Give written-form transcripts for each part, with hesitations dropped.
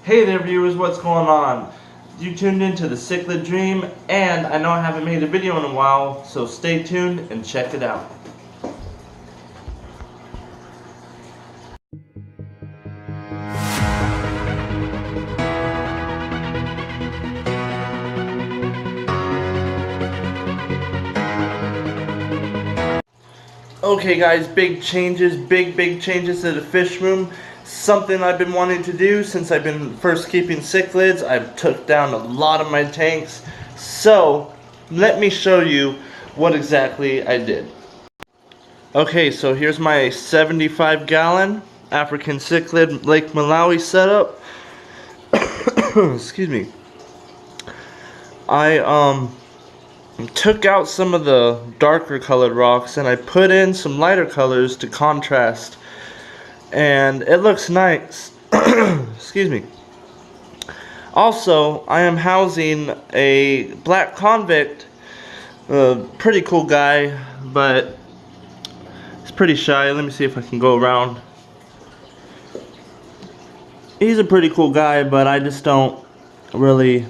Hey there viewers, what's going on? You tuned into the Cichlid Dream, and I know I haven't made a video in a while, so stay tuned and check it out. Okay guys, big changes to the fish room. Something I've been wanting to do since I've been first keeping cichlids. I've took down a lot of my tanks. So, let me show you what exactly I did. Okay, so here's my 75-gallon African cichlid Lake Malawi setup. Excuse me. I took out some of the darker colored rocks and I put in some lighter colors to contrast, and it looks nice. Excuse me. Also, I am housing a black convict, pretty cool guy, but he's pretty shy. Let me see if I can go around. He's a pretty cool guy, but I just don't really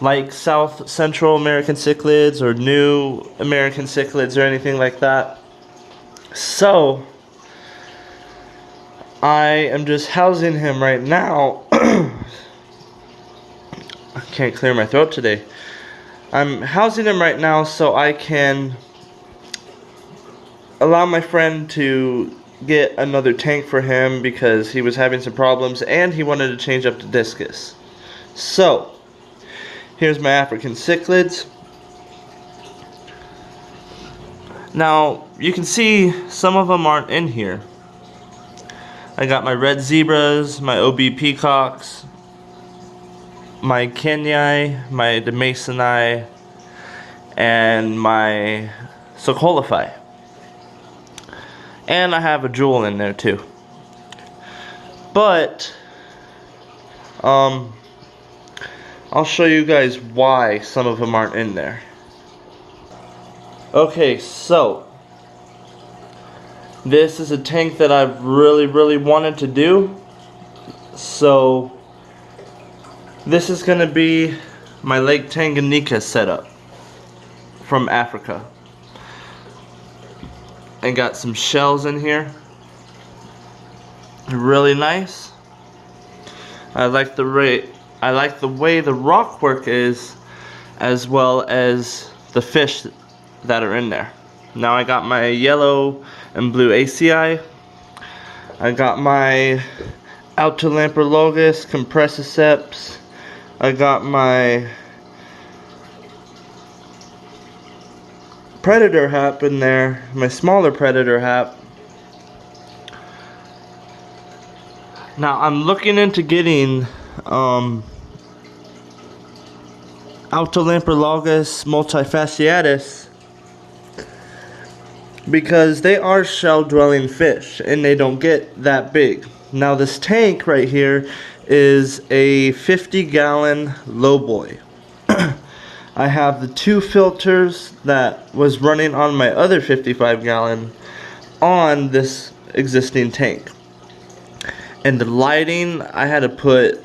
like South Central American cichlids or new American cichlids or anything like that. So I am just housing him right now. I can't clear my throat today. I'm housing him right now so I can allow my friend to get another tank for him because he was having some problems and he wanted to change up the discus. So here's my African cichlids. Now, you can see some of them aren't in here. I got my red zebras, my OB peacocks, my Kenyai, my Demasoni, and my Socolify. And I have a jewel in there too. But, I'll show you guys why some of them aren't in there. Okay, so this is a tank that I've really wanted to do. So this is going to be my Lake Tanganyika setup from Africa. I got some shells in here. Really nice. I like the way the rock work is, as well as the fish that are in there. Now I got my yellow and blue ACI. I got my Altolamprologus compressiceps. I got my predator hap in there, my smaller predator hap. Now I'm looking into getting Altolamprologus multifasciatus because they are shell-dwelling fish and they don't get that big. Now this tank right here is a 50-gallon lowboy. I have the 2 filters that was running on my other 55-gallon on this existing tank. And the lighting, I had to put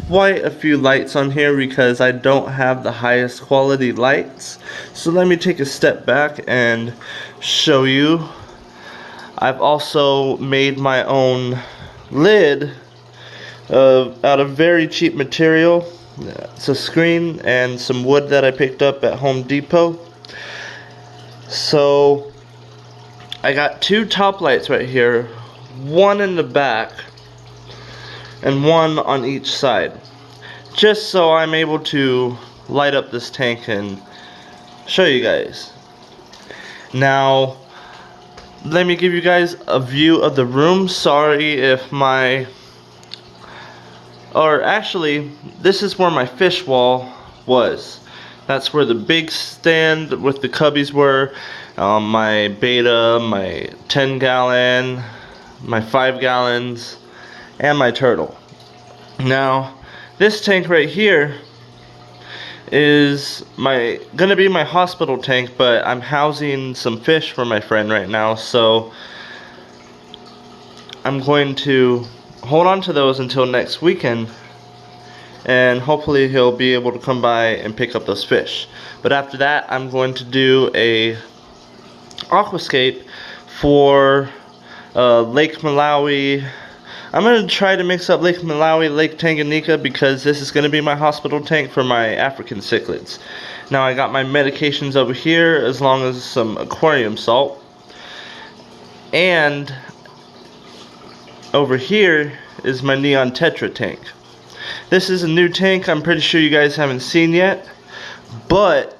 quite a few lights on here because I don't have the highest quality lights. So let me take a step back and show you. I've also made my own lid out of very cheap material. It's a screen and some wood that I picked up at Home Depot. So I got 2 top lights right here, one in the back and one on each side, just so I'm able to light up this tank and show you guys. Now let me give you guys a view of the room. Sorry if actually this is where my fish wall was. That's where the big stand with the cubbies were. My beta, my 10-gallon, my 5 gallons, and my turtle. Now this tank right here is gonna be my hospital tank, but I'm housing some fish for my friend right now, so I'm going to hold on to those until next weekend, and hopefully he'll be able to come by and pick up those fish. But after that, I'm going to do a aquascape for Lake Malawi. I'm going to try to mix up Lake Malawi, Lake Tanganyika, because this is going to be my hospital tank for my African cichlids. Now I got my medications over here, as long as some aquarium salt. And over here is my Neon Tetra tank. This is a new tank I'm pretty sure you guys haven't seen yet, but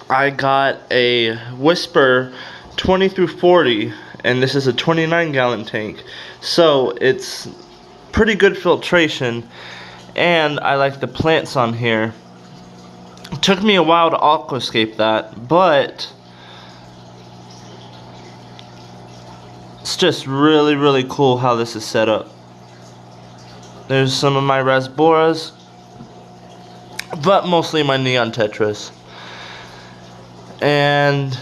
I got a Whisper 20 through 40, and this is a 29-gallon tank, so it's pretty good filtration, and I like the plants on here. It took me a while to aquascape that, but it's just really cool how this is set up. There's some of my Rasboras, but mostly my Neon Tetras. And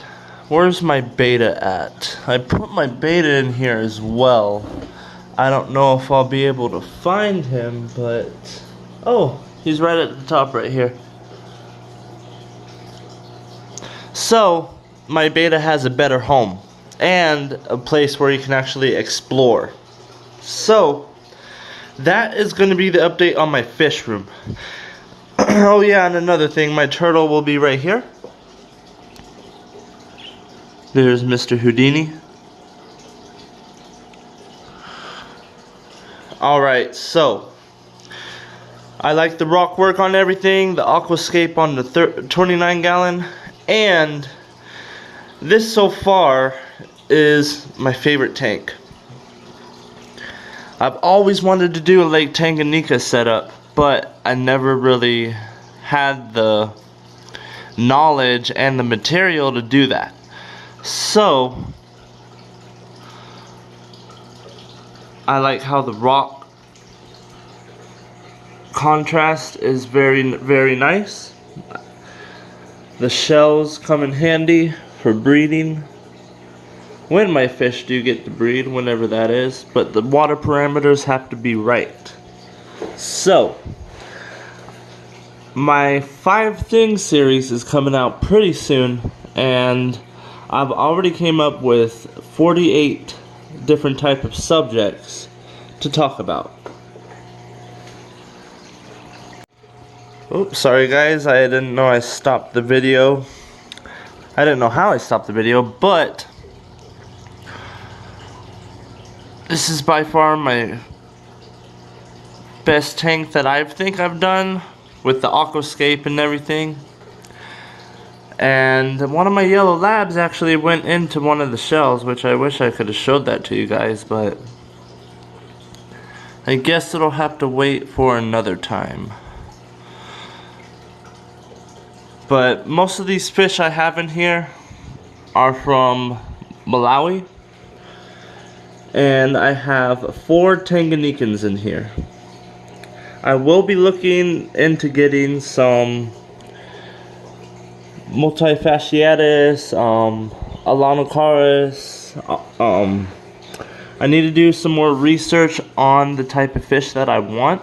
where's my beta at? I put my beta in here as well. I don't know if I'll be able to find him, but oh, he's right at the top right here. So my beta has a better home and a place where you can actually explore. So that is going to be the update on my fish room. Oh yeah, and another thing, my turtle will be right here. There's Mr. Houdini. Alright, so I like the rock work on everything, the aquascape on the 29-gallon, and this so far is my favorite tank. I've always wanted to do a Lake Tanganyika setup, but I never really had the knowledge and the material to do that. So I like how the rock contrast is very nice. The shells come in handy for breeding, when my fish do get to breed, whenever that is, but the water parameters have to be right. So my 5 things series is coming out pretty soon, and I've already came up with 48 different type of subjects to talk about. Oops, sorry guys, I didn't know I stopped the video. I didn't know how I stopped the video, but this is by far my best tank that I think I've done, with the aquascape and everything. And one of my yellow labs actually went into one of the shells, which I wish I could have showed that to you guys, but I guess it'll have to wait for another time. But most of these fish I have in here are from Malawi. And I have 4 Tanganyikans in here. I will be looking into getting some Multifasciatus, Alanocaris. I need to do some more research on the type of fish that I want,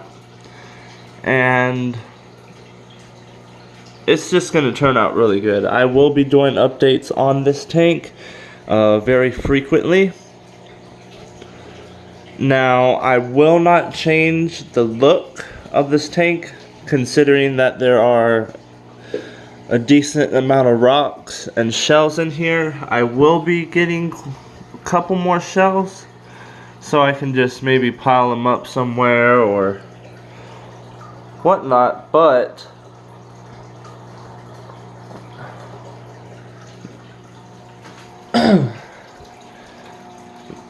and it's just going to turn out really good. I will be doing updates on this tank very frequently. Now, I will not change the look of this tank, considering that there are a decent amount of rocks and shells in here. I will be getting a couple more shells, so I can just maybe pile them up somewhere or whatnot, but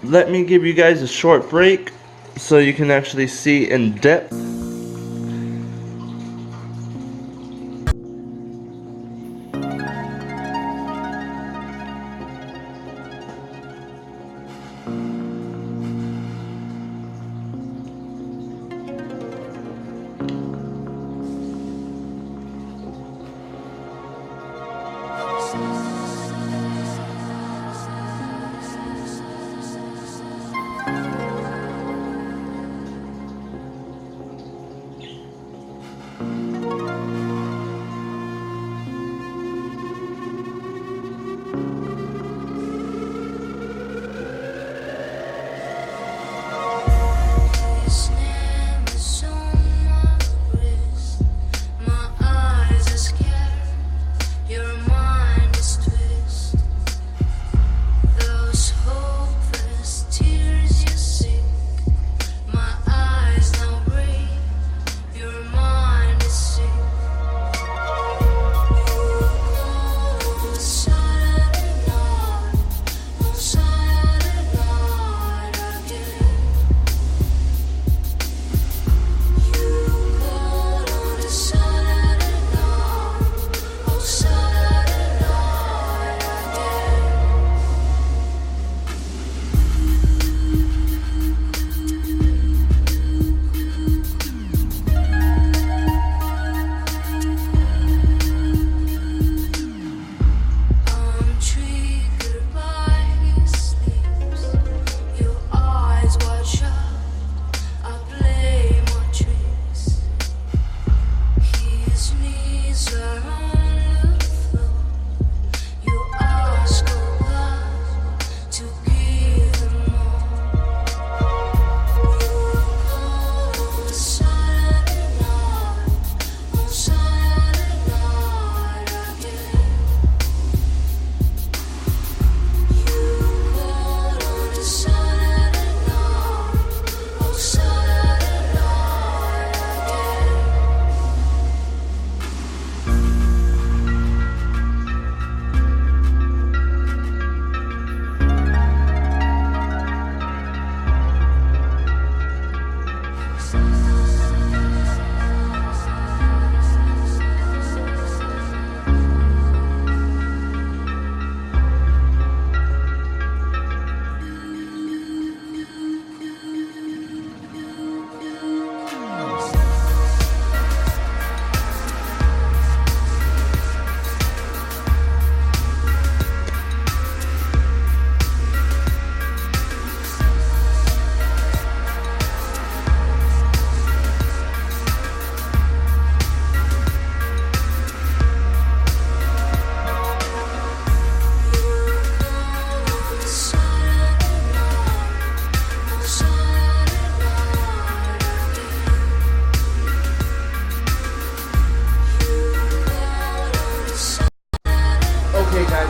let me give you guys a short break so you can actually see in depth.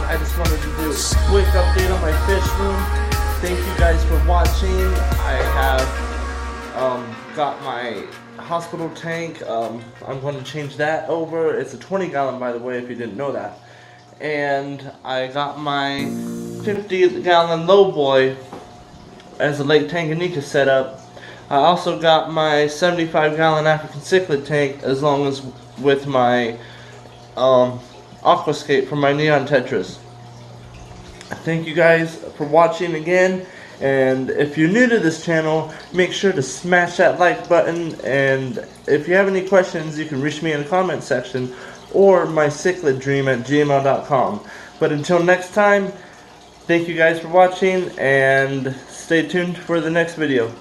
I just wanted to do a quick update on my fish room. Thank you guys for watching. I have got my hospital tank. I'm going to change that over. It's a 20-gallon, by the way, if you didn't know that. And I got my 50-gallon lowboy as a Lake Tanganyika setup. I also got my 75-gallon African cichlid tank, as long as with my aquascape from my Neon Tetris. Thank you guys for watching again, and if you're new to this channel, make sure to smash that like button, and if you have any questions, you can reach me in the comment section or my cichliddream@gmail.com. But until next time, thank you guys for watching, and stay tuned for the next video.